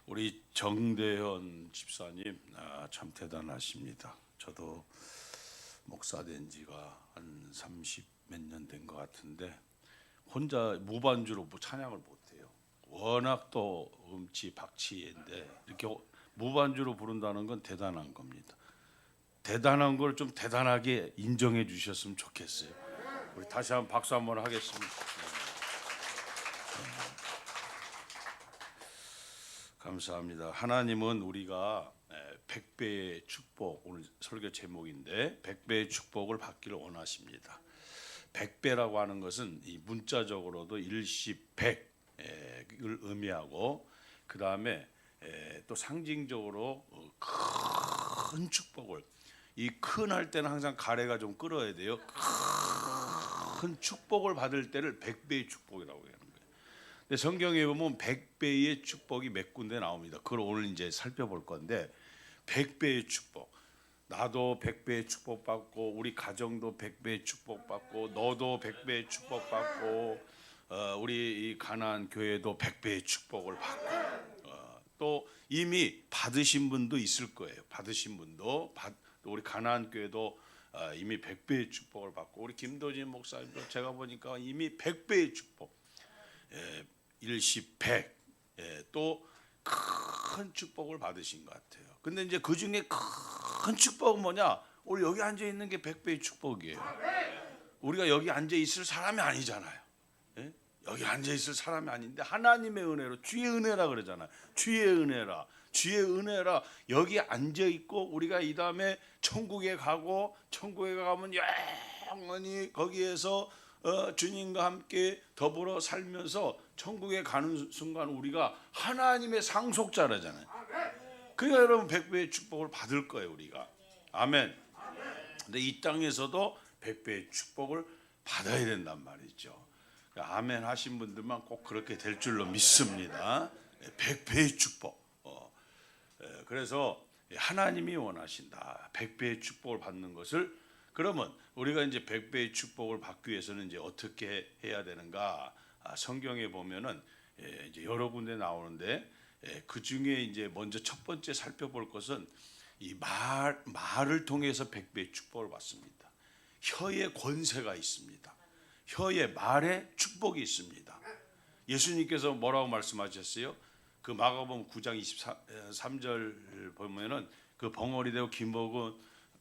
우리 정대현 집사님 참 대단하십니다. 저도 목사 된 지가 한 30 몇 년 된 것 같은데 혼자 무반주로 찬양을 못해요. 워낙 또 음치 박치인데 이렇게 무반주로 부른다는 건 대단한 겁니다. 대단한 걸 좀 대단하게 인정해 주셨으면 좋겠어요. 우리 다시 한번 박수 한번 하겠습니다. 감사합니다. 하나님은 우리가 100배의 축복, 오늘 설교 제목인데 100배의 축복을 받기를 원하십니다. 100배라고 하는 것은 이 문자적으로도 일시백을 의미하고 그 다음에 또 상징적으로 큰 축복을, 이 큰 할 때는 항상 가래가 좀 끓어야 돼요. 큰 축복을 받을 때를 100배의 축복이라고 해요. 근데 성경에 보면 100배의 축복이 몇 군데 나옵니다. 그걸 오늘 이제 살펴볼 건데 100배의 축복. 나도 100배의 축복 받고 우리 가정도 100배의 축복 받고 너도 100배의 축복 받고 우리 이 가나안 교회도 100배의 축복을 받고 또 이미 받으신 분도 있을 거예요. 받으신 분도 우리 가나안 교회도 이미 100배의 축복을 받고 우리 김도진 목사님도 제가 보니까 이미 100배의 축복. 일시백 또 큰 축복을 받으신 것 같아요. 근데 이제 그 중에 큰 축복은 뭐냐? 우리 여기 앉아 있는 게 100배의 축복이에요. 우리가 여기 앉아 있을 사람이 아니잖아요. 예? 여기 앉아 있을 사람이 아닌데 하나님의 은혜로 주의 은혜라 그러잖아요. 주의 은혜라, 주의 은혜라 여기 앉아 있고 우리가 이 다음에 천국에 가고 천국에 가면 영원히 거기에서 주님과 함께 더불어 살면서 천국에 가는 순간 우리가 하나님의 상속자라잖아요. 그러니까 여러분 100배의 축복을 받을 거예요 우리가. 아멘. 근데 이 땅에서도 100배의 축복을 받아야 된단 말이죠. 그러니까 아멘 하신 분들만 꼭 그렇게 될 줄로 믿습니다. 100배의 축복. 그래서 하나님이 원하신다. 100배의 축복을 받는 것을. 그러면 우리가 이제 100배의 축복을 받기 위해서는 이제 어떻게 해야 되는가? 성경에 보면은 이제 여러 군데 나오는데 그 중에 이제 먼저 첫 번째 살펴볼 것은 이 말을 통해서 100배의 축복을 받습니다. 혀에 권세가 있습니다. 혀에 말에 축복이 있습니다. 예수님께서 뭐라고 말씀하셨어요? 그 마가복음 9장 23절 보면은 그 벙어리 되고 김복은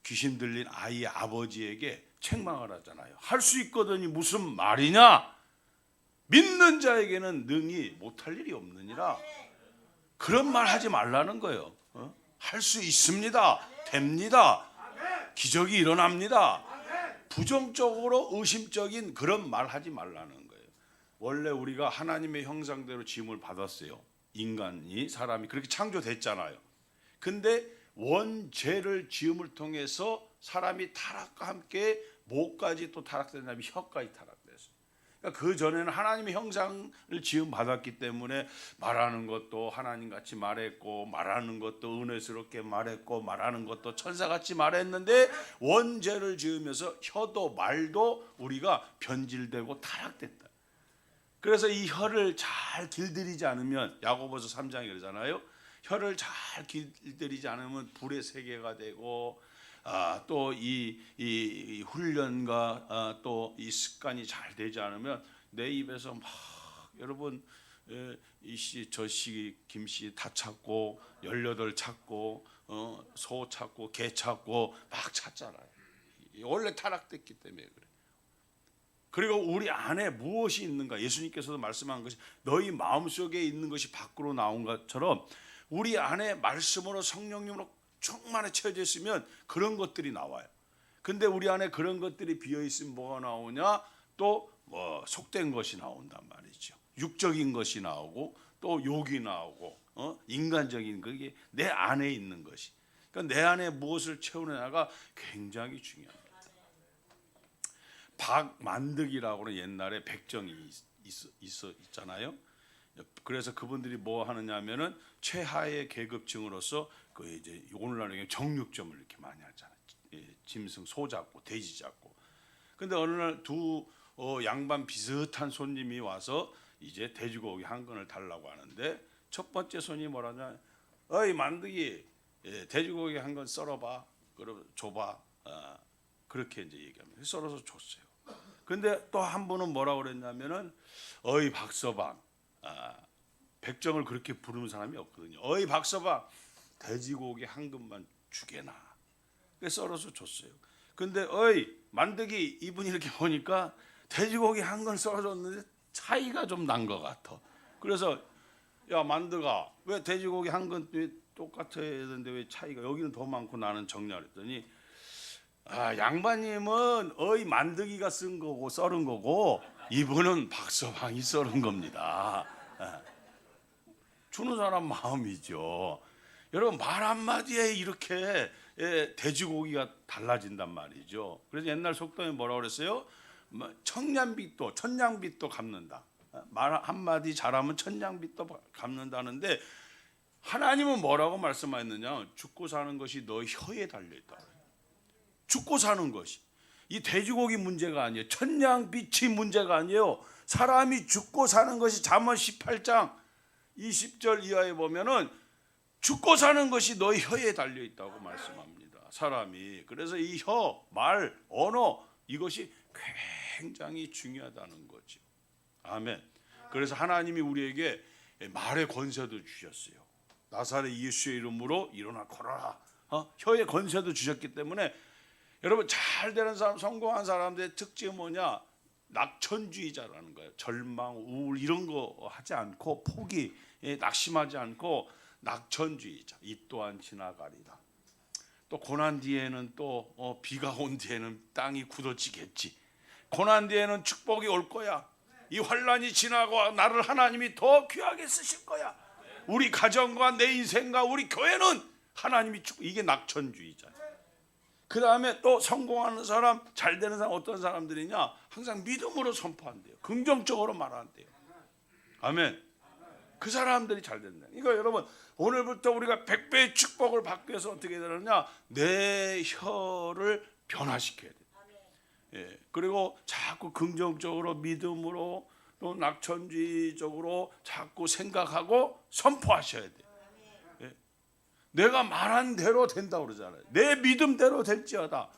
귀신 들린 아이의 아버지에게 책망을 하잖아요. 할 수 있거든이 무슨 말이냐? 믿는 자에게는 능히 못할 일이 없느니라. 그런 말 하지 말라는 거예요. 할 수 있습니다. 됩니다. 기적이 일어납니다. 부정적으로 의심적인 그런 말 하지 말라는 거예요. 원래 우리가 하나님의 형상대로 지음을 받았어요. 인간이, 사람이 그렇게 창조됐잖아요. 근데 원죄를 지음을 통해서 사람이 타락과 함께 목까지 또 타락된 다음에 혀까지 타락됐어요. 그러니까 그 전에는 하나님의 형상을 지음 받았기 때문에 말하는 것도 하나님같이 말했고 말하는 것도 은혜스럽게 말했고 말하는 것도 천사같이 말했는데 원죄를 지으면서 혀도 말도 우리가 변질되고 타락됐다. 그래서 이 혀를 잘 길들이지 않으면 야고보서 3장에 그러잖아요. 혀를 잘 길들이지 않으면 불의 세계가 되고 또 이 훈련과 또 이 습관이 잘 되지 않으면 내 입에서 막 여러분 이씨 저씨 김씨 다 찾고 18 찾고 소 찾고 개 찾고 막 찾잖아요. 원래 타락됐기 때문에 그래. 그리고 우리 안에 무엇이 있는가? 예수님께서도 말씀한 것이 너희 마음속에 있는 것이 밖으로 나온 것처럼 우리 안에 말씀으로 성령님으로 충만히 채워져 있으면 그런 것들이 나와요. 근데 우리 안에 그런 것들이 비어 있으면 뭐가 나오냐? 또 뭐 속된 것이 나온단 말이죠. 육적인 것이 나오고 또 욕이 나오고 인간적인 그게 내 안에 있는 것이. 그러니까 내 안에 무엇을 채우느냐가 굉장히 중요합니다. 박만득이라고는 옛날에 백정이 있잖아요. 그래서 그분들이 뭐 하느냐면은 최하의 계급층으로서 그 이제 오늘날에 정육점을 이렇게 많이 하잖아요. 짐승 소 잡고 돼지 잡고. 근데 어느 날 두 양반 비슷한 손님이 와서 이제 돼지고기 한 건을 달라고 하는데 첫 번째 손이 뭐라냐? 어이 만드기, 돼지고기 한 건 썰어봐. 그럼 줘봐. 그렇게 이제 얘기합니다. 썰어서 줬어요. 근데 또 한 분은 뭐라고 그랬냐면은 어이 박서방, 백정을 그렇게 부르는 사람이 없거든요. 어이 박서방, 돼지고기 한 근만 주게나. 그래서 썰어서 줬어요. 근데 어이 만드기, 이분이 이렇게 보니까 돼지고기 한 건 썰어줬는데 차이가 좀 난 것 같아. 그래서 야 만드가, 왜 돼지고기 한 건 왜 똑같아야 되는데 왜 차이가, 여기는 더 많고 나는 적냐 그랬더니 양반님은 어이 만드기가 쓴 거고 썰은 거고 이분은 박서방이 썰은 겁니다. 주는 사람 마음이죠. 여러분 말 한마디에 이렇게 돼지고기가 달라진단 말이죠. 그래서 옛날 속담에 뭐라고 그랬어요? 천냥빚도 갚는다. 말 한마디 잘하면 천냥빚도 갚는다는데, 하나님은 뭐라고 말씀하셨느냐? 죽고 사는 것이 너 혀에 달려있다. 죽고 사는 것이, 이 돼지고기 문제가 아니에요. 천냥빚이 문제가 아니에요. 사람이 죽고 사는 것이 잠언 18장 20절 이하에 보면은 죽고 사는 것이 너의 혀에 달려있다고 말씀합니다. 사람이. 그래서 이 혀, 말, 언어, 이것이 굉장히 중요하다는 거죠. 아멘. 그래서 하나님이 우리에게 말의 권세도 주셨어요. 나사렛 예수의 이름으로 일어나 걸어라. 혀의 권세도 주셨기 때문에 여러분 잘 되는 사람, 성공한 사람들의 특징이 뭐냐? 낙천주의자라는 거예요. 절망, 우울 이런 거 하지 않고, 포기, 낙심하지 않고 낙천주의자. 이 또한 지나가리라. 또 고난 뒤에는 또 비가 온 뒤에는 땅이 굳어지겠지. 고난 뒤에는 축복이 올 거야. 이 환란이 지나고 나를 하나님이 더 귀하게 쓰실 거야. 우리 가정과 내 인생과 우리 교회는 하나님이 축복. 이게 낙천주의자야. 그 다음에 또 성공하는 사람, 잘 되는 사람 어떤 사람들이냐? 항상 믿음으로 선포한대요. 긍정적으로 말한대요. 아멘. 그 사람들이 잘 된다. 그러니까 여러분 오늘부터 우리가 100배의 축복을 받기 위해서 어떻게 되느냐? 내 혀를 변화시켜야 돼요. 그리고 자꾸 긍정적으로, 믿음으로, 또 낙천주의적으로 자꾸 생각하고 선포하셔야 돼요. 내가 말한 대로 된다고 그러잖아요. 내 믿음대로 될지어다.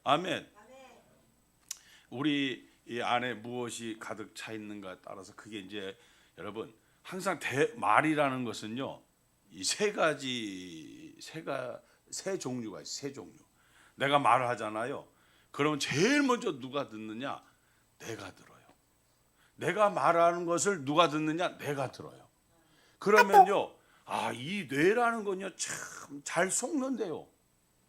아멘. 우리 이 안에 무엇이 가득 차 있는가에 따라서 그게 이제 여러분 항상 말이라는 것은요, 이 세 종류가 있어요. 세 종류. 내가 말을 하잖아요. 그러면 제일 먼저 누가 듣느냐? 내가 들어요. 내가 말하는 것을 누가 듣느냐? 내가 들어요. 그러면요, 이 뇌라는 건요 참 잘 속는데요.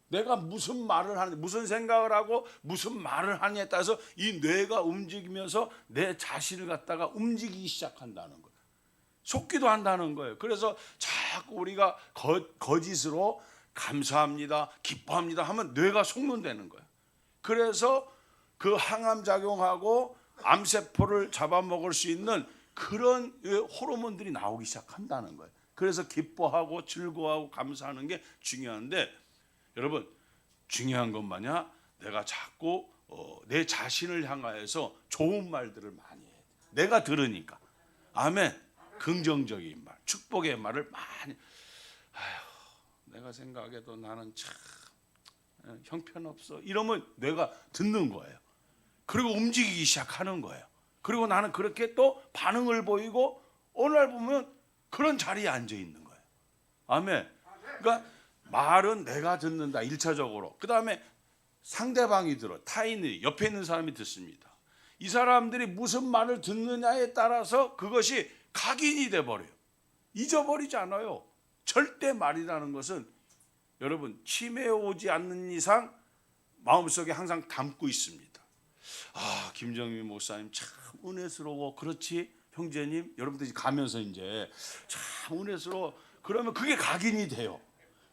내가 무슨 말을 하는지, 무슨 생각을 하고 무슨 말을 하느냐에 따라서 이 뇌가 움직이면서 내 자신을 갖다가 움직이기 시작한다는 거예요. 속기도 한다는 거예요. 그래서 자꾸 우리가 거짓으로 감사합니다, 기뻐합니다 하면 뇌가 속는다는 거예요. 그래서 그 항암 작용하고 암세포를 잡아먹을 수 있는 그런 호르몬들이 나오기 시작한다는 거예요. 그래서 기뻐하고 즐거워하고 감사하는 게 중요한데, 여러분 중요한 건 뭐냐? 내가 자꾸 내 자신을 향하여서 좋은 말들을 많이 해야 돼. 내가 들으니까. 아멘. 긍정적인 말, 축복의 말을 많이. 내가 생각해도 나는 참 형편없어 이러면 내가 듣는 거예요. 그리고 움직이기 시작하는 거예요. 그리고 나는 그렇게 또 반응을 보이고 어느 날 보면 그런 자리에 앉아 있는 거예요. 아멘. 그러니까 말은 내가 듣는다 1차적으로. 그 다음에 상대방이 들어, 타인이, 옆에 있는 사람이 듣습니다. 이 사람들이 무슨 말을 듣느냐에 따라서 그것이 각인이 돼버려요. 잊어버리지 않아요. 절대 말이라는 것은 여러분 치매 오지 않는 이상 마음속에 항상 담고 있습니다. 김정민 목사님 참 은혜스러워. 그렇지 형제님, 여러분들이 가면서 이제 참 은혜스러워. 그러면 그게 각인이 돼요.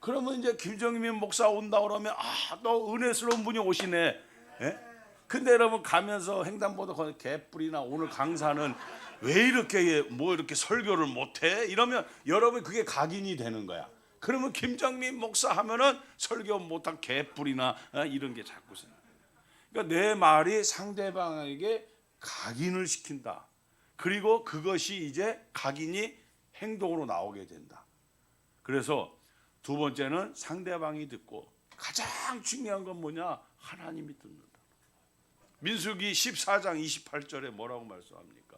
그러면 이제 김정민 목사 온다 그러면 또 은혜스러운 분이 오시네. 근데 여러분 가면서 횡단보도 거기 개뿔이나 오늘 강사는 왜 이렇게 이렇게 설교를 못해? 이러면 여러분 그게 각인이 되는 거야. 그러면 김정민 목사 하면은 설교 못한 개뿔이나 이런 게 자꾸 생겨. 그러니까 내 말이 상대방에게 각인을 시킨다. 그리고 그것이 이제 각인이 행동으로 나오게 된다. 그래서 두 번째는 상대방이 듣고, 가장 중요한 건 뭐냐? 하나님이 듣는다. 민수기 14장 28절에 뭐라고 말씀합니까?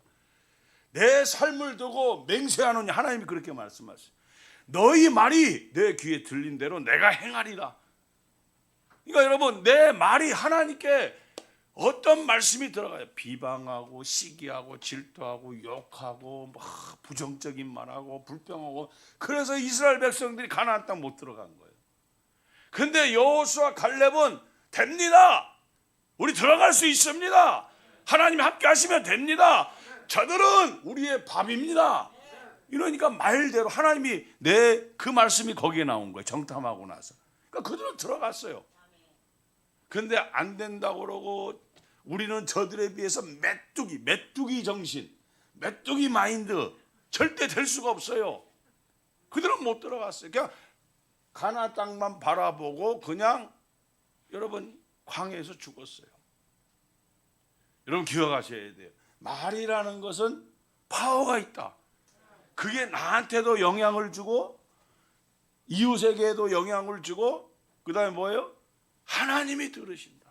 내 삶을 두고 맹세하노니, 하나님이 그렇게 말씀하세요. 너희 말이 내 귀에 들린 대로 내가 행하리라. 그러니까 여러분, 내 말이 하나님께 어떤 말씀이 들어가요? 비방하고 시기하고 질투하고 욕하고 막 부정적인 말하고 불평하고, 그래서 이스라엘 백성들이 가나안 땅 못 들어간 거예요. 근데 여호수아 갈렙은 됩니다. 우리 들어갈 수 있습니다. 하나님이 함께 하시면 됩니다. 저들은 우리의 밥입니다. 이러니까 말대로 하나님이 그 말씀이 거기에 나온 거예요. 정탐하고 나서. 그러니까 그들은 들어갔어요. 근데 안 된다고 그러고, 우리는 저들에 비해서 메뚜기 정신, 메뚜기 마인드, 절대 될 수가 없어요. 그들은 못 들어갔어요. 그냥 가나안 땅만 바라보고 그냥 여러분 광야에서 죽었어요. 여러분 기억하셔야 돼요. 말이라는 것은 파워가 있다. 그게 나한테도 영향을 주고 이웃에게도 영향을 주고, 그 다음에 뭐예요? 하나님이 들으신다.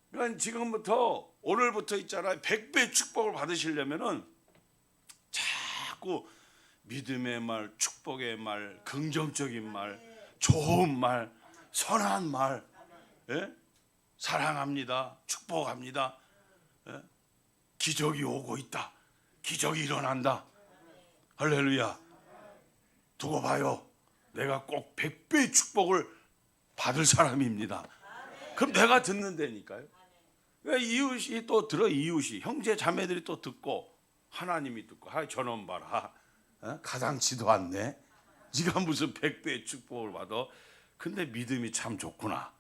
그러니까 지금부터, 오늘부터 있잖아요. 100배의 축복을 받으시려면은 자꾸 믿음의 말, 축복의 말, 긍정적인 말, 좋은 말, 선한 말, 예? 사랑합니다, 축복합니다, 예? 기적이 오고 있다, 기적이 일어난다, 할렐루야, 두고 봐요, 내가 꼭 100배의 축복을 받을 사람입니다. 그럼 내가 듣는다니까요. 그러니까 이웃이 또 들어, 이웃이, 형제 자매들이 또 듣고, 하나님이 듣고, 아 저놈 봐라, 가당치도 않네, 네가 무슨 100배의 축복을 받아. 근데 믿음이 참 좋구나,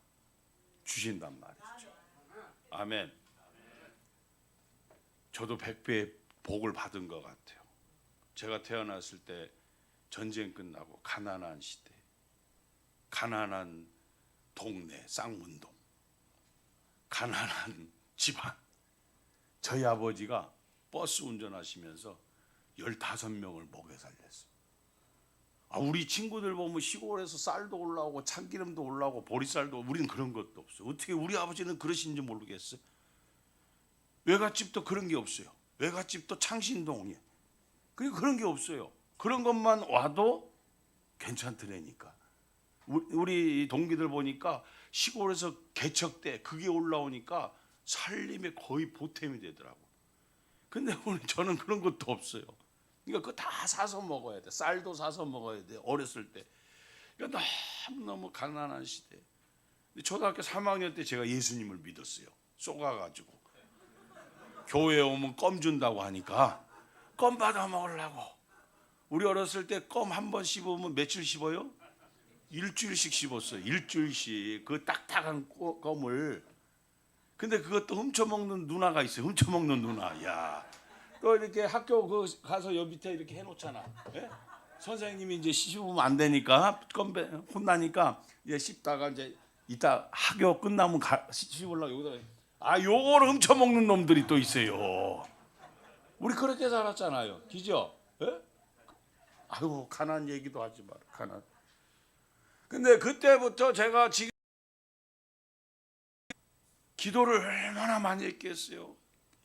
주신단 말이죠. 아멘. 저도 100배의 복을 받은 것 같아요. 제가 태어났을 때 전쟁 끝나고 가난한 시대, 가난한 동네, 쌍문동, 가난한 집안. 저희 아버지가 버스 운전하시면서 15명을 먹여 살렸어요. 우리 친구들 보면 시골에서 쌀도 올라오고 참기름도 올라오고 보리쌀도, 우리는 그런 것도 없어요. 어떻게 우리 아버지는 그러신지 모르겠어요. 외갓집도 그런 게 없어요. 외갓집도 창신동이에요. 그런 게 없어요. 그런 것만 와도 괜찮더라니까. 우리 동기들 보니까 시골에서 개척대 그게 올라오니까 살림에 거의 보탬이 되더라고. 근데 오늘 저는 그런 것도 없어요. 그러니까 그거 다 사서 먹어야 돼. 쌀도 사서 먹어야 돼. 어렸을 때. 그러니까 너무 가난한 시대. 초등학교 3학년 때 제가 예수님을 믿었어요. 쏘가가지고 교회에 오면 껌 준다고 하니까 껌 받아 먹으려고. 우리 어렸을 때 껌 한 번 씹으면 며칠 씹어요? 일주일씩 씹었어요. 일주일씩 그 딱딱한 껌을. 근데 그것도 훔쳐먹는 누나가 있어요. 훔쳐먹는 누나. 야, 또 이렇게 학교 가서 옆 밑에 이렇게 해놓잖아. 예? 선생님이 이제 씹으면 안 되니까 껌 혼나니까 이제 씹다가 이제 이따 학교 끝나면 씹으려고 여기다. 요거를 훔쳐먹는 놈들이 또 있어요. 우리 그렇게 살았잖아요. 그죠? 예? 아이고 가난 얘기도 하지 마라. 가난. 근데 그때부터 제가 지금 기도를 얼마나 많이 했겠어요.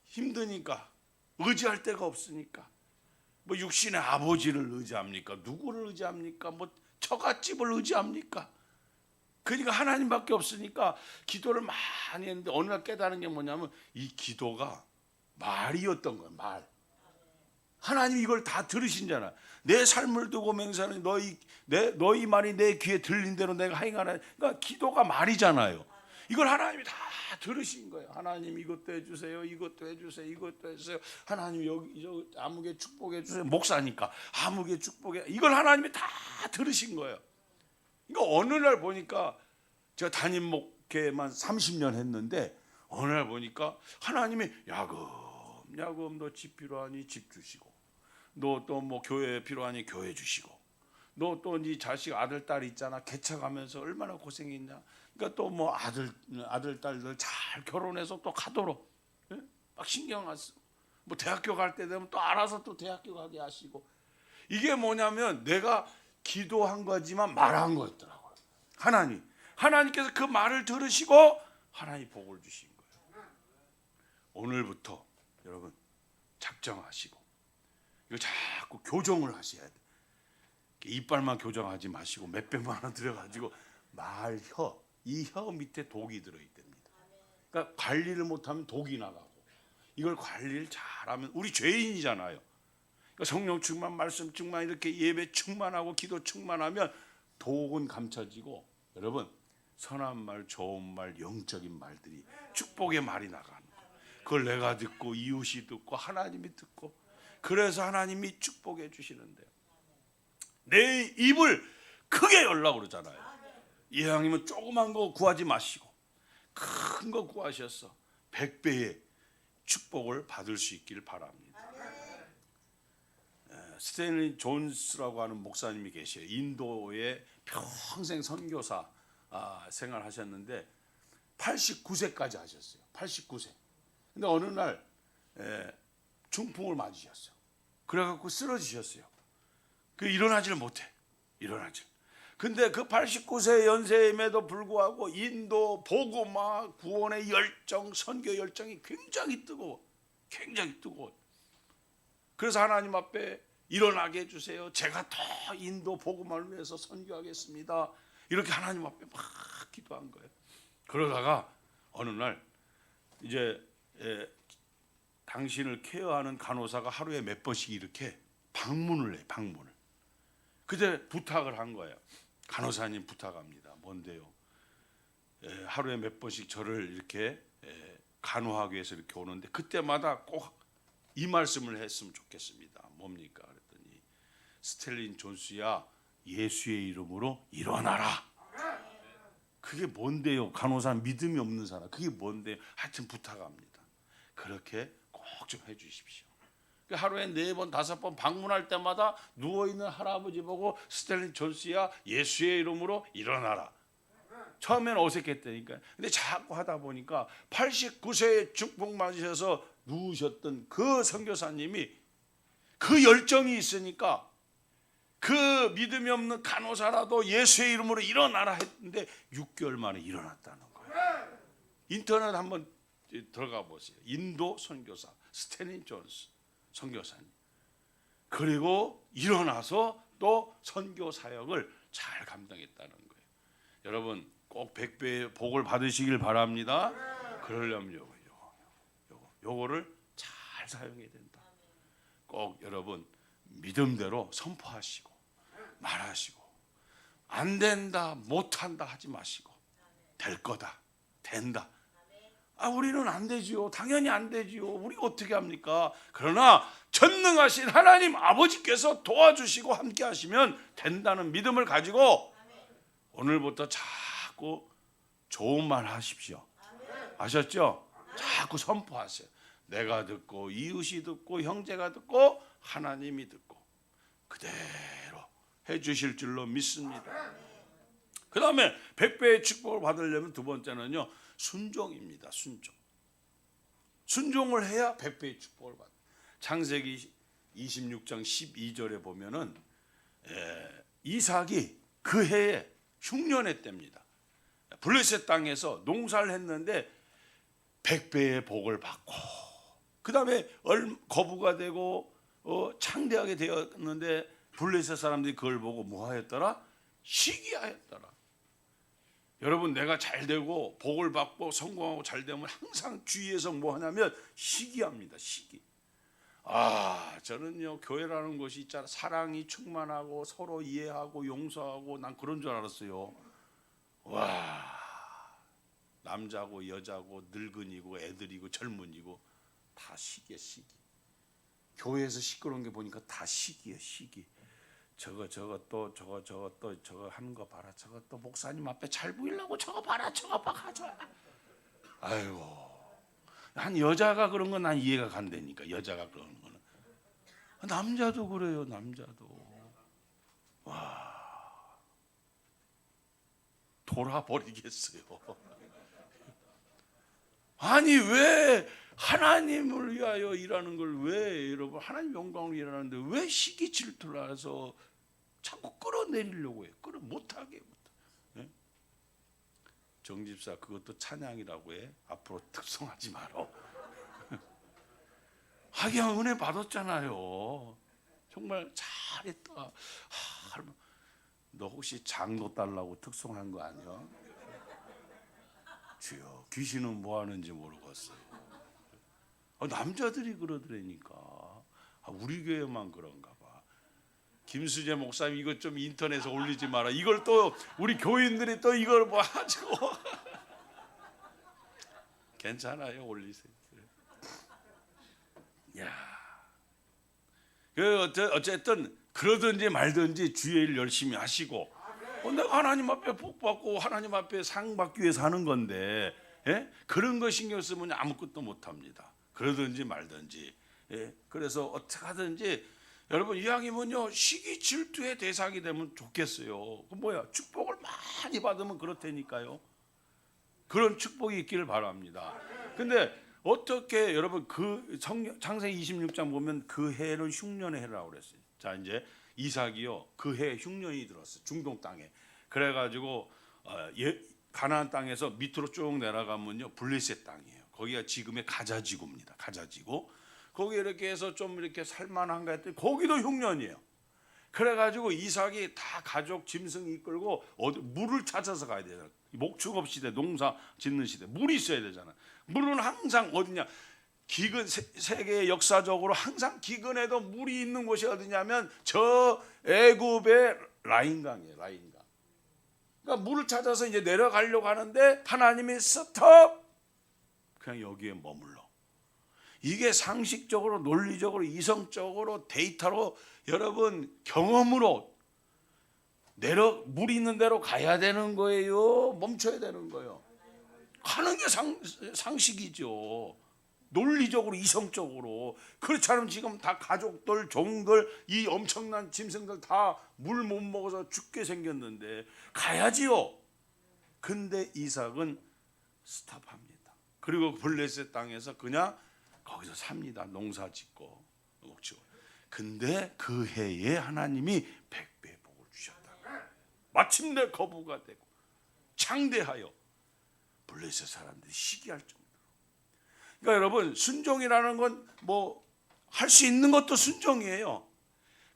힘드니까, 의지할 데가 없으니까. 뭐 육신의 아버지를 의지합니까? 누구를 의지합니까? 뭐 처갓집을 의지합니까? 그러니까 하나님밖에 없으니까 기도를 많이 했는데, 어느 날 깨달은 게 뭐냐면 이 기도가 말이었던 거예요. 말. 하나님 이걸 다 들으신잖아. 내 삶을 두고 맹세하는 너희 말이 내 귀에 들린 대로 내가 행하라. 그러니까 기도가 말이잖아요. 이걸 하나님이 다 들으신 거예요. 하나님 이것도 해주세요, 이것도 해주세요, 이것도 해주세요. 하나님 여기 아무개 축복해 주세요. 목사니까 아무개 축복해. 이걸 하나님이 다 들으신 거예요. 그러니까 어느 날 보니까 제가 담임 목회만 30년 했는데, 어느 날 보니까 하나님이 야금 너 집 필요하니 집 주시고, 너 또 뭐 교회 필요하니 교회 주시고, 너 또 네 자식 아들 딸 있잖아, 개척하면서 얼마나 고생했냐. 그러니까 또 뭐 아들 딸들 잘 결혼해서 또 가도록, 예? 막 신경 안 쓰고, 뭐 대학교 갈 때 되면 또 알아서 또 대학교 가게 하시고, 이게 뭐냐면 내가 기도한 거지만 말한 거였더라고요. 하나님께서 그 말을 들으시고 하나님 복을 주신 거예요. 오늘부터 여러분 작정하시고 이거 자꾸 교정을 하셔야 돼요. 이빨만 교정하지 마시고 몇백만 원 들여가지고 이 혀 밑에 독이 들어있답니다. 그러니까 관리를 못하면 독이 나가고, 이걸 관리를 잘하면, 우리 죄인이잖아요. 그러니까 성령 충만, 말씀 충만, 이렇게 예배 충만하고 기도 충만하면 독은 감춰지고, 여러분 선한 말, 좋은 말, 영적인 말들이, 축복의 말이 나가는 거예요. 그걸 내가 듣고 이웃이 듣고 하나님이 듣고, 그래서 하나님이 축복해 주시는데요. 내 입을 크게 열라고 그러잖아요. 이왕이면 조그만 거 구하지 마시고 큰 거 구하셔서 100배의 축복을 받을 수 있기를 바랍니다. 스탠리 존스라고 하는 목사님이 계셔요. 인도에 평생 선교사 생활하셨는데 89세까지 하셨어요. 89세. 근데 어느 날 중풍을 맞으셨어요. 그래갖고 쓰러지셨어요. 일어나지를 못해. 근데 그 89세 연세임에도 불구하고 인도 복음화 구원의 열정, 선교 열정이 굉장히 뜨거워. 그래서 하나님 앞에 일어나게 해주세요. 제가 더 인도 복음화를 위해서 선교하겠습니다. 이렇게 하나님 앞에 막 기도한 거예요. 그러다가 어느 날 이제 당신을 케어하는 간호사가 하루에 몇 번씩 이렇게 방문을 해요. 그때 부탁을 한 거예요. 간호사님 부탁합니다. 뭔데요? 하루에 몇 번씩 저를 이렇게 간호하기 위해서 이렇게 오는데 그때마다 꼭 이 말씀을 했으면 좋겠습니다. 뭡니까? 그랬더니 스텔린 존스야, 예수의 이름으로 일어나라. 그게 뭔데요? 간호사 믿음이 없는 사람, 그게 뭔데요? 하여튼 부탁합니다. 그렇게 꼭 좀 해주십시오. 하루에 4번, 5번 방문할 때마다 누워있는 할아버지 보고 스텔린 존스야, 예수의 이름으로 일어나라. 처음에는 어색했다니까요. 근데 자꾸 하다 보니까 89세에 축복 맞으셔서 누우셨던 그 선교사님이 그 열정이 있으니까 그 믿음이 없는 간호사라도 예수의 이름으로 일어나라 했는데 6개월 만에 일어났다는 거예요. 인터넷 한번 들어가 보세요. 인도 선교사 스탠리 존스 선교사님. 그리고 일어나서 또 선교 사역을 잘 감당했다는 거예요. 여러분 꼭 100배의 복을 받으시길 바랍니다. 그러려면 요거를 잘 사용해야 된다. 꼭 여러분 믿음대로 선포하시고 말하시고, 안 된다, 못한다 하지 마시고 될 거다, 된다. 우리는 안 되지요. 당연히 안 되지요. 우리 어떻게 합니까? 그러나 전능하신 하나님 아버지께서 도와주시고 함께 하시면 된다는 믿음을 가지고 오늘부터 자꾸 좋은 말 하십시오. 아셨죠? 자꾸 선포하세요. 내가 듣고 이웃이 듣고 형제가 듣고 하나님이 듣고 그대로 해주실 줄로 믿습니다. 그 다음에 100배의 축복을 받으려면 두 번째는요, 순종입니다. 순종을 해야 100배의 축복을 받아요. 창세기 26장 12절에 보면은 이삭이 그 해에 흉년의 때입니다. 블레셋 땅에서 농사를 했는데 100배의 복을 받고, 그 다음에 거부가 되고 창대하게 되었는데 블레셋 사람들이 그걸 보고 뭐하였더라? 시기하였더라. 여러분 내가 잘 되고 복을 받고 성공하고 잘 되면 항상 주위에서 뭐 하냐면 시기합니다. 시기. 저는요 교회라는 곳이 있잖아, 사랑이 충만하고 서로 이해하고 용서하고, 난 그런 줄 알았어요. 남자고 여자고 늙은이고 애들이고 젊은이고 다 시기야, 시기. 교회에서 시끄러운 게 보니까 다 시기야, 시기. 저거 또 저거 하는 거 봐라. 저거 또 목사님 앞에 잘 보이려고 저거 봐라. 저거 봐 가져. 아이고. 한 여자가 그런 건 난 이해가 간다니까. 여자가 그러는 거는. 남자도 그래요. 남자도. 돌아버리겠어요. 아니 왜 하나님을 위하여 일하는 걸 왜 여러분 하나님 영광을 일하는데 왜 시기 질투를 해서 자꾸 끌어내리려고 해. 못하게. 예? 정집사 그것도 찬양이라고 해. 앞으로 특송하지 마라. 하기야 은혜 받았잖아요. 정말 잘했다. 너 혹시 장도 달라고 특송한 거 아니야? 주여 귀신은 뭐 하는지 모르겠어요. 남자들이 그러더라니까. 우리 교회만 그런가 봐. 김수재 목사님 이것 좀 인터넷에 올리지 마라. 이걸 또 우리 교인들이 또 이걸 뭐 가지고 괜찮아요 올리세요. 야, 어쨌든 그러든지 말든지 주의 일 열심히 하시고 내가 하나님 앞에 복 받고 하나님 앞에 상 받기 위해서 하는 건데 예? 그런 거 신경 쓰면 아무것도 못 합니다. 그러든지 말든지. 예? 그래서 어떻게 하든지 여러분 이왕이면요 시기 질투의 대상이 되면 좋겠어요. 그 뭐야 축복을 많이 받으면 그렇다니까요. 그런 축복이 있기를 바랍니다. 근데 어떻게 여러분 그 창세기 26장 보면 그 해는 흉년의 해라고 그랬어요. 자 이제 이삭이요 그 해 흉년이 들었어요. 중동 땅에. 그래가지고 가나안 땅에서 밑으로 쭉 내려가면요 블레셋 땅이에요. 거기가 지금의 가자지구입니다. 가자지구. 거기 이렇게 해서 좀 이렇게 살만한가 했더니 거기도 흉년이에요. 그래가지고 이삭이 다 가족 짐승 이끌고 물을 찾아서 가야 되잖아요. 목축업 시대, 농사 짓는 시대, 물이 있어야 되잖아요. 물은 항상 어디냐? 기근 세계 역사적으로 항상 기근에도 물이 있는 곳이 어디냐면 저 애굽의 라인강이에요. 라인강. 그러니까 물을 찾아서 이제 내려가려고 하는데 하나님이 스톱. 그냥 여기에 머물러. 이게 상식적으로, 논리적으로, 이성적으로, 데이터로 여러분 경험으로 물이 있는 대로 가야 되는 거예요. 멈춰야 되는 거예요. 가는 게 상식이죠. 논리적으로, 이성적으로. 그렇지 않으면 지금 다 가족들, 종들, 이 엄청난 짐승들 다 물 못 먹어서 죽게 생겼는데 가야지요. 근데 이삭은 스탑합니다. 그리고 블레셋 땅에서 그냥 거기서 삽니다. 농사 짓고 먹죠. 근데 그 해에 하나님이 100배 복을 주셨다. 마침내 거부가 되고 창대하여 블레셋 사람들이 시기할 정도로. 그러니까 여러분 순종이라는 건 뭐 할 수 있는 것도 순종이에요.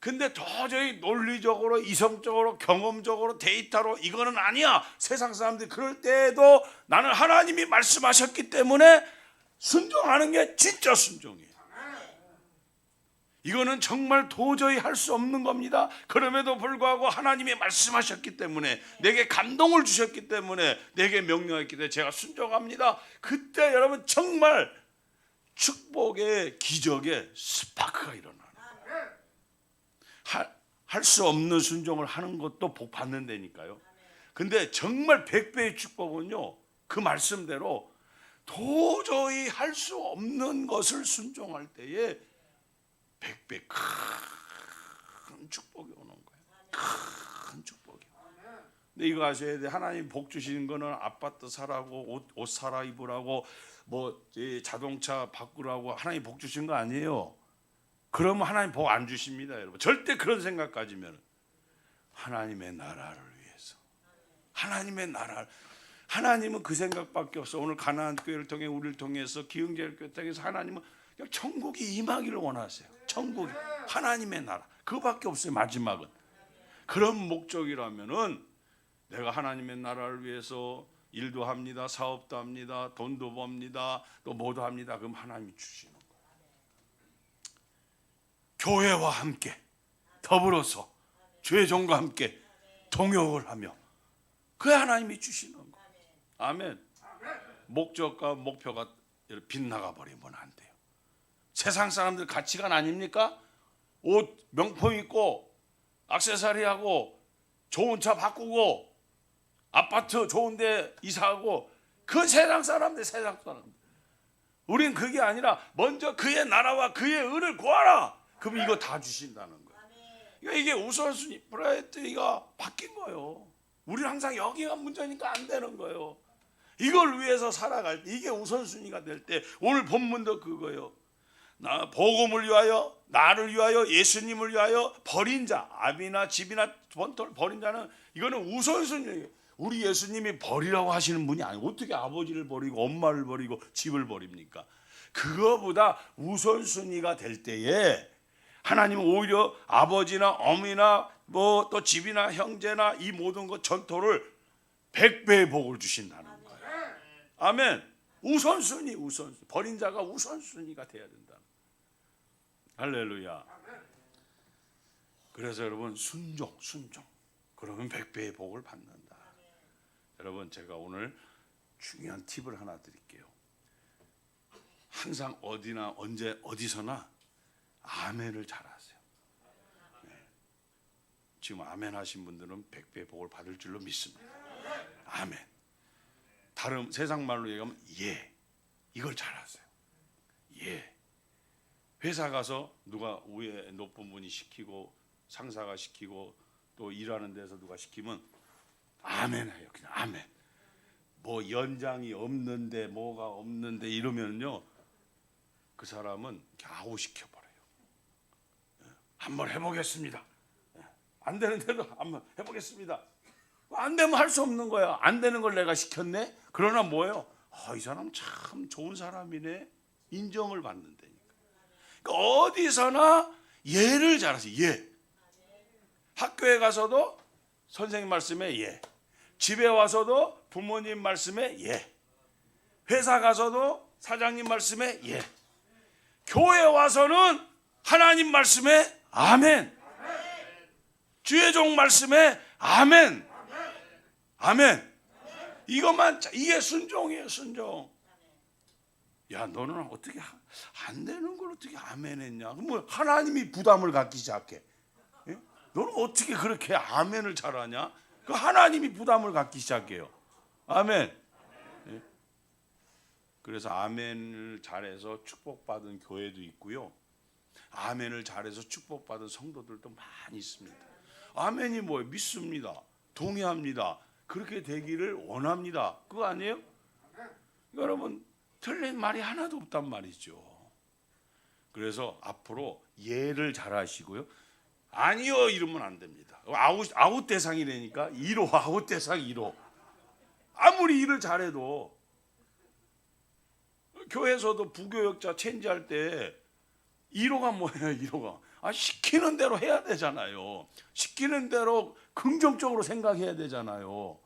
근데 도저히 논리적으로 이성적으로 경험적으로 데이터로 이거는 아니야. 세상 사람들이 그럴 때에도 나는 하나님이 말씀하셨기 때문에 순종하는 게 진짜 순종이에요. 이거는 정말 도저히 할 수 없는 겁니다. 그럼에도 불구하고 하나님이 말씀하셨기 때문에 내게 감동을 주셨기 때문에 내게 명령했기 때문에 제가 순종합니다. 그때 여러분 정말 축복의 기적의 스파크가 일어나는 거예요. 할 수 없는 순종을 하는 것도 복 받는 데니까요. 근데 정말 100배의 축복은요 그 말씀대로 도저히 할 수 없는 것을 순종할 때에 100배 큰 축복이 오는 거예요. 큰 축복이. 근데 이거 아셔야 돼. 하나님 복 주시는 거는 아파트 사라고 옷 사라 입으라고 뭐 자동차 바꾸라고 하나님 복 주신 거 아니에요. 그러면 하나님 복 안 주십니다, 여러분. 절대 그런 생각 가지면 하나님의 나라를 위해서. 하나님의 나라. 하나님은 그 생각밖에 없어. 오늘 가나안 교회를 통해 우리를 통해서 기흥제일 교회 통해서 하나님은 그냥 천국이 임하기를 원하세요. 천국이 하나님의 나라. 그거밖에 없어요. 마지막은. 그런 목적이라면은 내가 하나님의 나라를 위해서 일도 합니다. 사업도 합니다. 돈도 법니다. 또 뭐도 합니다. 그럼 하나님이 주시는 거예요. 교회와 함께 더불어서 주의 종과 함께 동역을 하며 그 하나님이 주시는 거예요. 아멘. 목적과 목표가 빗나가 버리면 안 돼요. 세상 사람들 가치관 아닙니까? 옷 명품 입고 액세서리하고 좋은 차 바꾸고 아파트 좋은데 이사하고 그 세상 사람들. 우린 그게 아니라 먼저 그의 나라와 그의 의를 구하라. 그럼 이거 다 주신다는 거예요. 그러니까 이게 우선순위 프라이어리티가 바뀐 거예요. 우리는 항상 여기가 문제니까 안 되는 거예요. 이걸 위해서 살아갈 때, 이게 우선순위가 될 때, 오늘 본문도 그거요. 나 복음을 위하여, 나를 위하여, 예수님을 위하여 버린 자, 아비나 집이나 본토를 버린 자는 이거는 우선순위예요. 우리 예수님이 버리라고 하시는 분이 아니고 어떻게 아버지를 버리고 엄마를 버리고 집을 버립니까? 그거보다 우선순위가 될 때에 하나님은 오히려 아버지나 어머니나 뭐 또 집이나 형제나 이 모든 것 전토를 100배의 복을 주신다는 거예요. 아멘. 우선순위. 버린 자가 우선순위가 돼야 된다. 할렐루야. 그래서 여러분 순종. 그러면 100배의 복을 받는다. 여러분 제가 오늘 중요한 팁을 하나 드릴게요. 항상 어디나 언제 어디서나 아멘을 잘하세요. 네. 지금 아멘 하신 분들은 100배의 복을 받을 줄로 믿습니다. 아멘. 다른 세상 말로 얘기하면 예. 이걸 잘하세요. 예. 회사 가서 누가 위에 높은 분이 시키고 상사가 시키고 또 일하는 데서 누가 시키면 아멘 해요. 그냥 아멘. 뭐 연장이 없는데 뭐가 없는데 이러면요 그 사람은 아웃시켜버려요. 한번 해보겠습니다. 안 되는데도 한번 해보겠습니다. 안 되면 할 수 없는 거야. 안 되는 걸 내가 시켰네. 그러나 뭐예요? 이 사람 참 좋은 사람이네. 인정을 받는다니까. 그러니까 어디서나 예를 잘하세요. 예. 학교에 가서도 선생님 말씀에 예. 집에 와서도 부모님 말씀에 예. 회사 가서도 사장님 말씀에 예. 교회 와서는 하나님 말씀에 아멘. 주의 종 말씀에 아멘. 아멘. 이것만 이게 순종이에요. 순종. 야 너는 어떻게 안 되는 걸 어떻게 아멘 했냐. 뭐 하나님이 부담을 갖기 시작해. 예? 너는 어떻게 그렇게 아멘을 잘하냐. 그 하나님이 부담을 갖기 시작해요. 아멘. 예? 그래서 아멘을 잘해서 축복받은 교회도 있고요. 아멘을 잘해서 축복받은 성도들도 많이 있습니다. 아멘이 뭐예요? 믿습니다. 동의합니다. 그렇게 되기를 원합니다. 그거 아니에요? 여러분 틀린 말이 하나도 없단 말이죠. 그래서 앞으로 예를 잘하시고요. 아니요 이러면 안 됩니다. 아웃 대상이라니까 1호 아웃 대상 1호. 아무리 일을 잘해도 교회에서도 부교역자 체인지할 때 1호가 뭐예요? 1호가 시키는 대로 해야 되잖아요. 시키는 대로 긍정적으로 생각해야 되잖아요.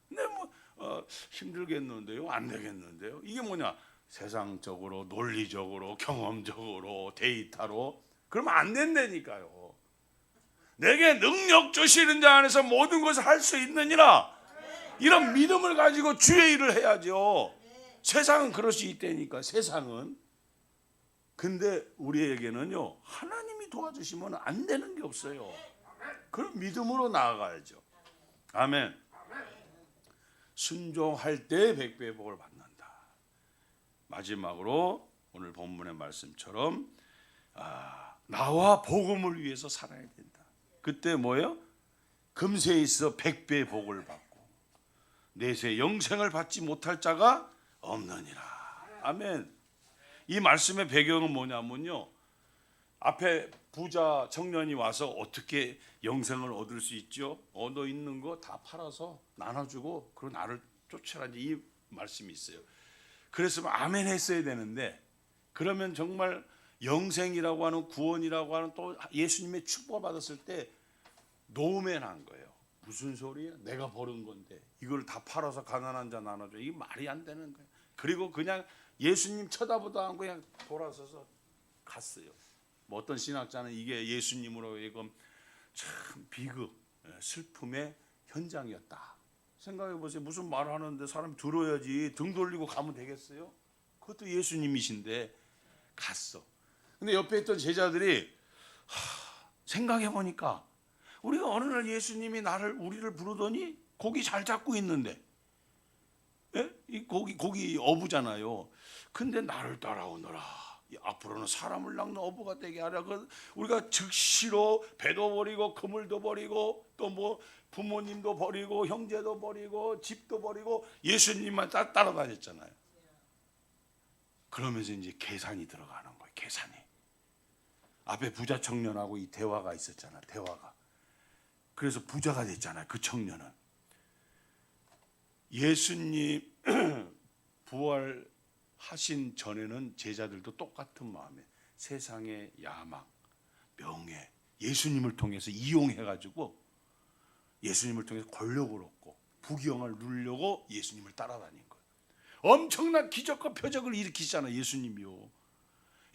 근데 뭐 힘들겠는데요? 안 되겠는데요? 이게 뭐냐? 세상적으로 논리적으로 경험적으로 데이터로 그러면 안 된다니까요. 내게 능력 주시는 자 안에서 모든 것을 할 수 있느니라. 이런 믿음을 가지고 주의 일을 해야죠. 세상은 그럴 수 있다니까. 세상은. 근데 우리에게는요 하나님이 도와주시면 안 되는 게 없어요. 그럼 믿음으로 나아가야죠. 아멘. 순종할 때 100배의 복을 받는다. 마지막으로 오늘 본문의 말씀처럼 나와 복음을 위해서 살아야 된다. 그때 뭐예요? 금세에 있어 100배의 복을 받고 내세 영생을 받지 못할 자가 없느니라. 아멘. 이 말씀의 배경은 뭐냐면요. 앞에 부자 청년이 와서 어떻게 영생을 얻을 수 있죠? 얻어 있는 거 다 팔아서 나눠주고 그리고 나를 쫓아라. 이 말씀이 있어요. 그랬으면 아멘 했어야 되는데 그러면 정말 영생이라고 하는 구원이라고 하는 또 예수님의 축복을 받았을 때 노멘한 거예요. 무슨 소리야? 내가 버는 건데 이걸 다 팔아서 가난한 자 나눠줘. 이게 말이 안 되는 거예요. 그리고 그냥 예수님 쳐다보도 않고 그냥 돌아서서 갔어요. 뭐 어떤 신학자는 이게 예수님으로 이건 참 비극, 슬픔의 현장이었다. 생각해 보세요. 무슨 말 하는데 사람이 들어야지 등 돌리고 가면 되겠어요? 그것도 예수님이신데 갔어. 근데 옆에 있던 제자들이 생각해 보니까 우리가 어느 날 예수님이 우리를 부르더니 고기 잘 잡고 있는데, 예? 이 고기 어부잖아요. 근데 나를 따라오너라. 앞으로는 사람을 낚는 어부가 되게 하라. 우리가 즉시로 배도 버리고 그물도 버리고 또 뭐 부모님도 버리고 형제도 버리고 집도 버리고 예수님만 따라다녔잖아요. 그러면서 이제 계산이 들어가는 거예요. 계산이. 앞에 부자 청년하고 이 대화가 있었잖아요. 대화가. 그래서 부자가 됐잖아요. 그 청년은. 예수님 부활하신 전에는 제자들도 똑같은 마음에 세상의 야망, 명예, 예수님을 통해서 이용해가지고 예수님을 통해서 권력을 얻고 부귀영화를 누리려고 예수님을 따라다닌 거예요. 엄청난 기적과 표적을 일으키시잖아요. 예수님이요.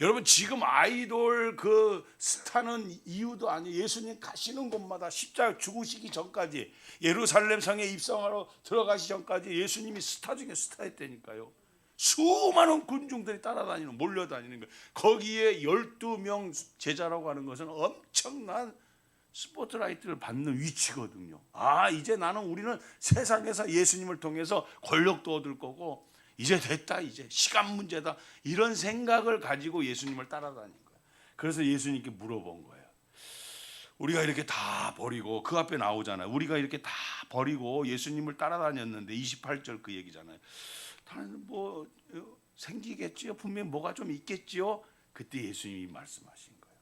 여러분 지금 아이돌 그 스타는 이유도 아니에요. 예수님 가시는 곳마다 십자가 죽으시기 전까지 예루살렘 성에 입성하러 들어가시 전까지 예수님이 스타 중에 스타였다니까요. 수많은 군중들이 따라다니는 몰려다니는 거예요. 거기에 12명 제자라고 하는 것은 엄청난 스포트라이트를 받는 위치거든요. 이제 우리는 세상에서 예수님을 통해서 권력도 얻을 거고 이제 됐다, 이제 시간 문제다, 이런 생각을 가지고 예수님을 따라다닌 거예요. 그래서 예수님께 물어본 거예요. 우리가 이렇게 다 버리고, 그 앞에 나오잖아요. 우리가 이렇게 다 버리고 예수님을 따라다녔는데 28절 그 얘기잖아요. 뭐 생기겠지요. 분명히 뭐가 좀 있겠지요. 그때 예수님이 말씀하신 거예요.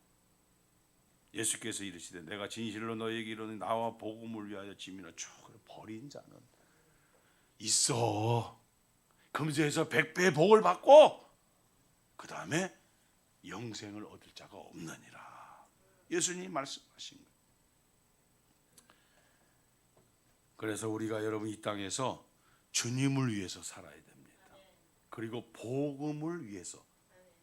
예수께서 이르시되 내가 진실로 너희에게 이르노니 나와 복음을 위하여 짐이나 축을 버린 자는 있어. 금세에서 100배의 복을 받고 그 다음에 영생을 얻을 자가 없느니라. 예수님이 말씀하신 거예요. 그래서 우리가 여러분 이 땅에서 주님을 위해서 살아야 됩니다. 그리고 복음을 위해서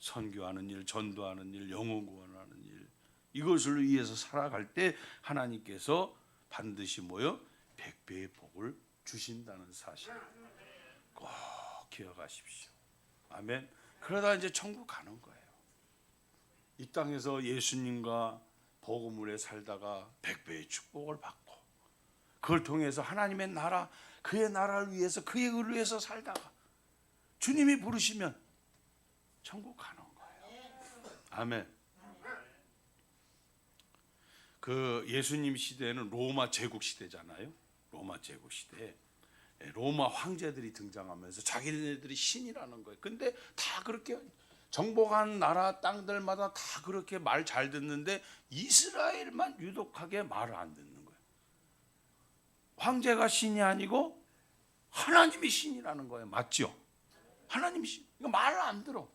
선교하는 일, 전도하는 일, 영혼 구원하는 일, 이것을 위해서 살아갈 때 하나님께서 반드시 100배의 복을 주신다는 사실 꼭 기억하십시오. 아멘. 그러다 이제 천국 가는 거예요. 이 땅에서 예수님과 복음을 살다가 100배의 축복을 받고 그걸 통해서 하나님의 나라, 그의 나라를 위해서, 그의 의를 위해서 살다가 주님이 부르시면 천국 가는 거예요. 아멘. 그 예수님 시대에는 로마 제국 시대잖아요. 로마 제국 시대에 로마 황제들이 등장하면서 자기네들이 신이라는 거예요. 근데 다 그렇게 정복한 나라 땅들마다 다 그렇게 말 잘 듣는데 이스라엘만 유독하게 말을 안 듣는 거예요. 황제가 신이 아니고 하나님이 신이라는 거예요. 맞죠? 하나님이 신. 이거 말을 안 들어.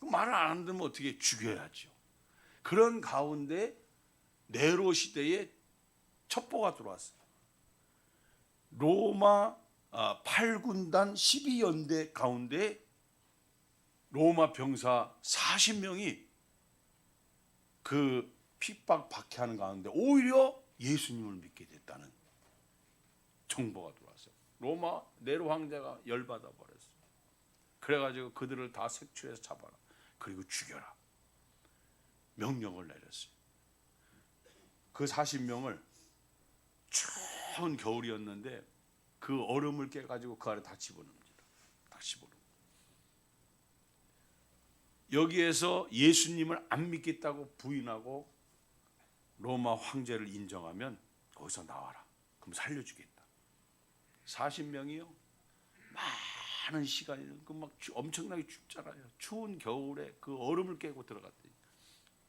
말을 안 들으면 어떻게 죽여야죠. 그런 가운데 네로 시대에 첩보가 들어왔어요. 로마 8군단 12연대 가운데 로마 병사 40명이 그 핍박 박해하는 가운데 오히려 예수님을 믿게 됐다는 정보가 들어왔어요. 로마 네로 황제가 열받아 버렸어요. 그래가지고 그들을 다 색출해서 잡아라. 그리고 죽여라. 명령을 내렸어요. 그 40명을 추운 겨울이었는데 그 얼음을 깨가지고 그 안에 다 집어넣습니다. 다 집어넣어. 여기에서 예수님을 안 믿겠다고 부인하고 로마 황제를 인정하면 거기서 나와라. 그럼 살려주겠다. 40명이요. 많은 시간이 막 엄청나게 춥잖아요. 추운 겨울에 그 얼음을 깨고 들어갔더니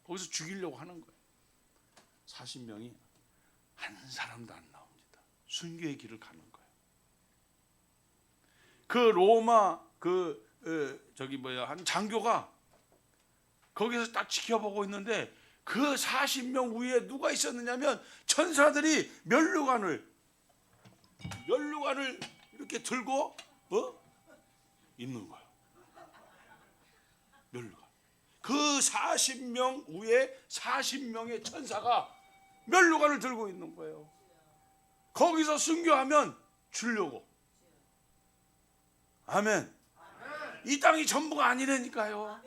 거기서 죽이려고 하는 거예요. 40명이 한 사람도 안 나옵니다. 순교의 길을 가는 거예요. 그 로마 한 장교가 거기서 딱 지켜보고 있는데 그 40명 위에 누가 있었느냐면 천사들이 면류관을 이렇게 들고 있는 거예요. 면류관. 그 40명 위에 40명의 천사가 면류관을 들고 있는 거예요. 거기서 순교하면 주려고. 아멘. 이 땅이 전부가 아니라니까요.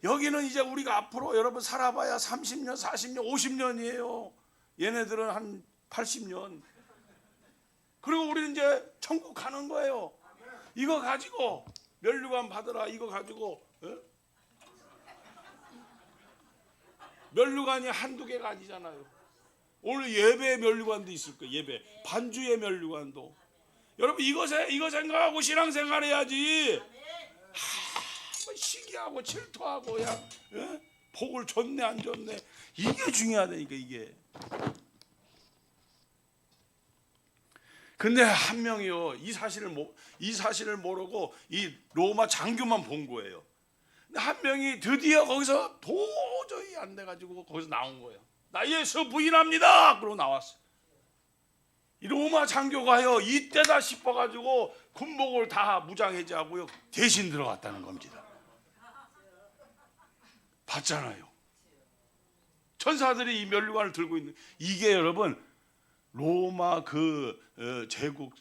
여기는 이제 우리가 앞으로 여러분 살아봐야 30년, 40년, 50년이에요. 얘네들은 한 80년. 그리고 우리는 이제 천국 가는 거예요. 이거 가지고 면류관 받으라. 이거 가지고 면류관이 한두 개가 아니잖아요. 오늘 예배 면류관도 있을 거예요. 예배 반주의 면류관도. 여러분 이거 생각하고 신앙생활 해야지. 시기하고 질투하고 그냥 복을 줬네 안 줬네 이게 중요하다니까 이게. 근데 한 명이요 이 사실을 모르고 이 로마 장교만 본 거예요. 근데 한 명이 드디어 거기서 도저히 안 돼가지고 거기서 나온 거예요. 나 예수 부인합니다. 그러고 나왔어. 이 로마 장교가요 이때다 싶어가지고 군복을 다 무장해제하고요 대신 들어갔다는 겁니다. 봤잖아요. 천사들이 이 면류관을 들고 있는 이게 여러분 로마 제국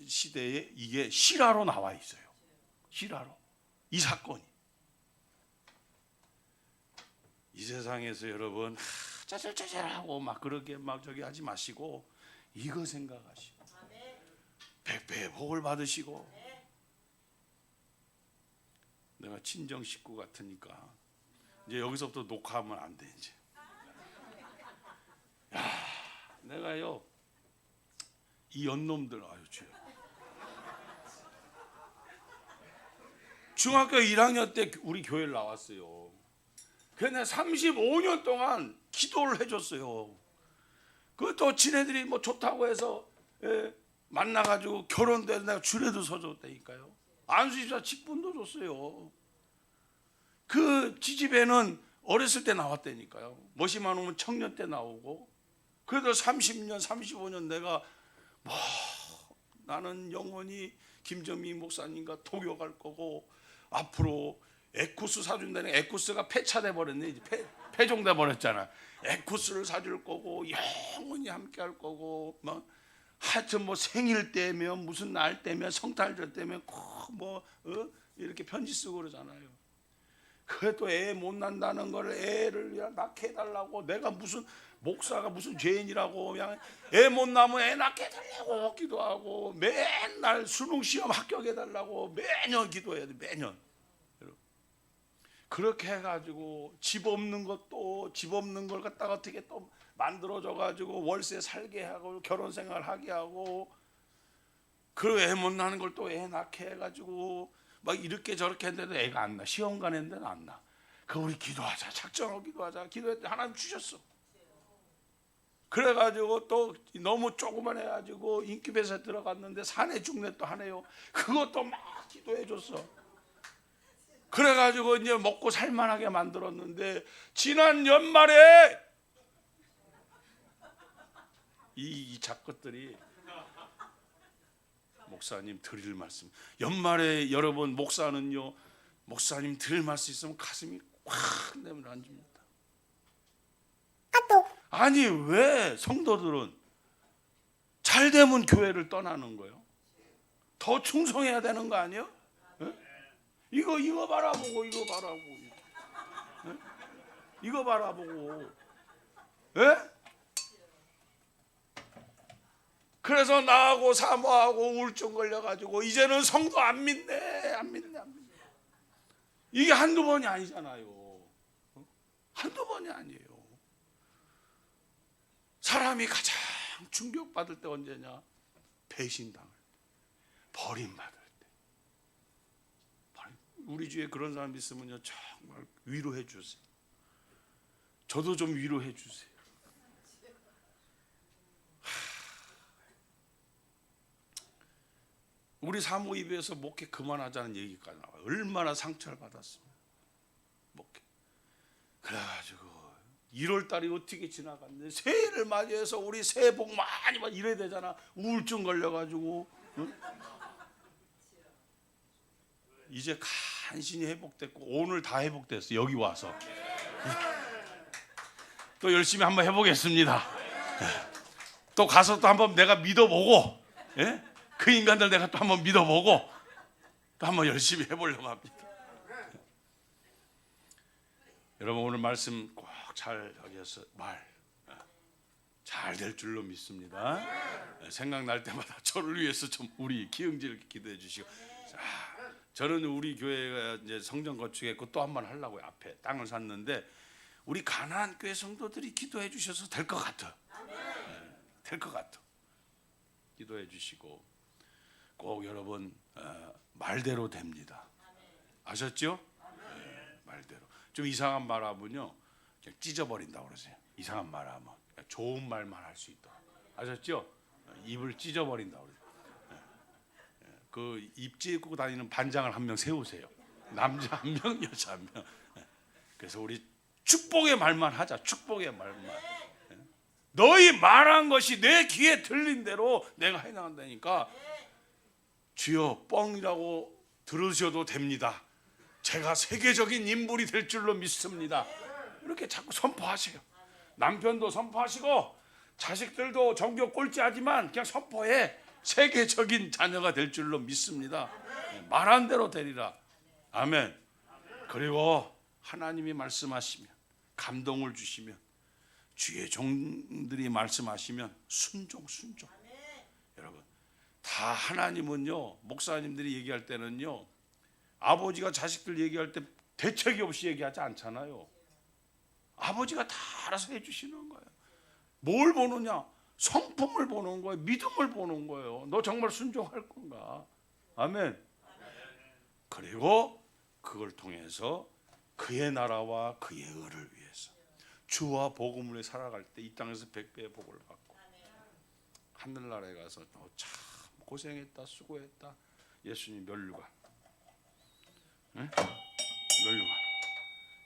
시대에 이게 실화로 나와 있어요. 실화로 이 사건이. 이 세상에서 여러분 짜잘짜잘하고 막 그렇게 막 저기 하지 마시고 이거 생각하시고 백배의 복을 받으시고. 내가 친정 식구 같으니까 이제 여기서부터 녹화하면 안 돼 이제. 야, 내가요 이 연놈들 아유 주여. 중학교 1학년 때 우리 교회를 나왔어요. 그래서 35년 동안 기도를 해줬어요. 그것도 지네들이 뭐 좋다고 해서 만나가지고 결혼돼 내가 줄에도 서줬다니까요. 안수집사 직분도 줬어요. 그 지집에는 어렸을 때 나왔다니까요. 멋이만 오면 청년 때 나오고. 그래도 30년 35년 내가 나는 영원히 김정미 목사님과 도교갈 거고 앞으로 에쿠스 사준다는 에쿠스가 폐차돼 버렸네. 이제 폐종돼 버렸잖아. 에쿠스를 사줄 거고 영원히 함께 할 거고 막 하여튼 뭐 생일 때면 무슨 날 때면 성탄절 때면 꼭 이렇게 편지 쓰고 그러잖아요. 그래도 애 못 난다는 걸 애를 낳게 해달라고 내가 무슨 목사가 무슨 죄인이라고 그냥 애 못 낳으면 애 낳게 해달라고 기도하고 맨날 수능 시험 합격해달라고 매년 기도해야 돼. 매년. 그렇게 해가지고 집 없는 걸 갖다가 어떻게 또 만들어줘가지고 월세 살게 하고 결혼생활 하게 하고 그 애 못 나는 걸 또 애 낳게 해가지고 막 이렇게 저렇게 했는데도 애가 안 나. 시험 가는 데는 안 나. 그 우리 기도하자. 작정하고 기도하자. 기도했더니 하나님 주셨어. 그래가지고 또 너무 조그만 해가지고 인큐베이터에 들어갔는데 산에 죽네 또 하네요. 그것도 막 기도해줬어. 그래가지고 이제 먹고 살만하게 만들었는데 지난 연말에 이 작것들이 목사님 드릴 말씀. 연말에 여러분 목사님 드릴 말씀 있으면 가슴이 확 내밀어앉습니다. 아니 왜 성도들은 잘 되면 교회를 떠나는 거예요? 더 충성해야 되는 거 아니에요? 이거 바라보고 이거 바라보고 그래서 나하고 사모하고 우울증 걸려가지고 이제는 성도 안 믿네. 이게 한두 번이 아니잖아요. 한두 번이 아니에요. 사람이 가장 충격받을 때 언제냐? 배신당할 때, 버림받을 때. 우리 주위에 그런 사람 있으면요 정말 위로해 주세요. 저도 좀 위로해 주세요. 우리 사모입에서 목회 그만하자는 얘기가 나와요. 얼마나 상처를 받았습니까? 목회. 그래가지고 1월 달이 어떻게 지나갔는데 새해를 맞이해서 우리 새해 복 많이 받 이래야 되잖아. 우울증 걸려가지고 이제 간신히 회복됐고 오늘 다 회복됐어. 여기 와서 또 열심히 한번 해보겠습니다. 또 가서 또 한번 내가 믿어보고 그 인간들 내가 또 한번 믿어보고 또 한번 열심히 해보려고 합니다. 여러분 오늘 말씀 꼭 잘 여기서 잘 될 줄로 믿습니다. 생각날 때마다 저를 위해서 좀 우리 기흥지를 기도해 주시고. 자, 저는 우리 교회가 이제 성전 건축했고 또 한 번 하려고요. 앞에 땅을 샀는데 우리 가나안 교회 성도들이 기도해 주셔서 될 것 같아. 될 것 같아. 기도해 주시고 꼭 여러분 말대로 됩니다. 아셨죠? 말대로. 좀 이상한 말 하면요 그냥 찢어버린다고 그러세요. 이상한 말 하면 좋은 말만 할 수 있다. 아셨죠? 입을 찢어버린다고 그러세요. 그 입 찢고 다니는 반장을 한 명 세우세요. 남자 한 명, 여자 한 명. 그래서 우리 축복의 말만 하자. 축복의 말만. 너희 말한 것이 내 귀에 들린 대로 내가 해나간다니까. 주여 뻥이라고 들으셔도 됩니다. 제가 세계적인 인물이 될 줄로 믿습니다. 이렇게 자꾸 선포하세요. 남편도 선포하시고 자식들도 종교 꼴찌하지만 그냥 선포해. 세계적인 자녀가 될 줄로 믿습니다. 말한 대로 되리라. 아멘. 그리고 하나님이 말씀하시면 감동을 주시면 주의 종들이 말씀하시면 순종. 여러분 다 하나님은요 목사님들이 얘기할 때는요 아버지가 자식들 얘기할 때 대책이 없이 얘기하지 않잖아요. 아버지가 다 알아서 해주시는 거예요. 뭘 보느냐? 성품을 보는 거예요. 믿음을 보는 거예요. 너 정말 순종할 건가? 아멘. 그리고 그걸 통해서 그의 나라와 그의 의를 위해서 주와 복음을 위해 살아갈 때 이 땅에서 100배의 복을 받고 하늘나라에 가서 너 참 고생했다 수고했다. 예수님 면류관 면류관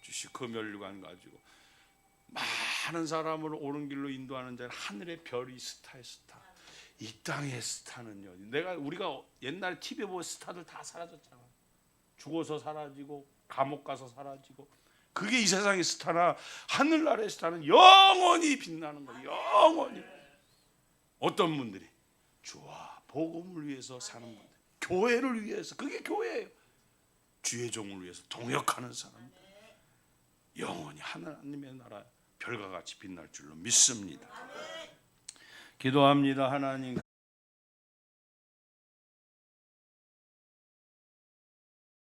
주시 그 면류관 가지고 많은 사람을 옳은 길로 인도하는 자는 하늘의 별이 스타의 스타. 이 땅의 스타는요. 우리가 옛날 TV에 보면 스타들 다 사라졌잖아. 죽어서 사라지고 감옥 가서 사라지고. 그게 이 세상의 스타나 하늘나라의 스타는 영원히 빛나는 거예요. 영원히. 어떤 분들이 주와 복음을 위해서 사는 분들, 교회를 위해서. 그게 교회예요. 주의 종을 위해서 동역하는 사람들. 영원히 하나님의 나라 별과 같이 빛날 줄로 믿습니다. 기도합니다. 하나님.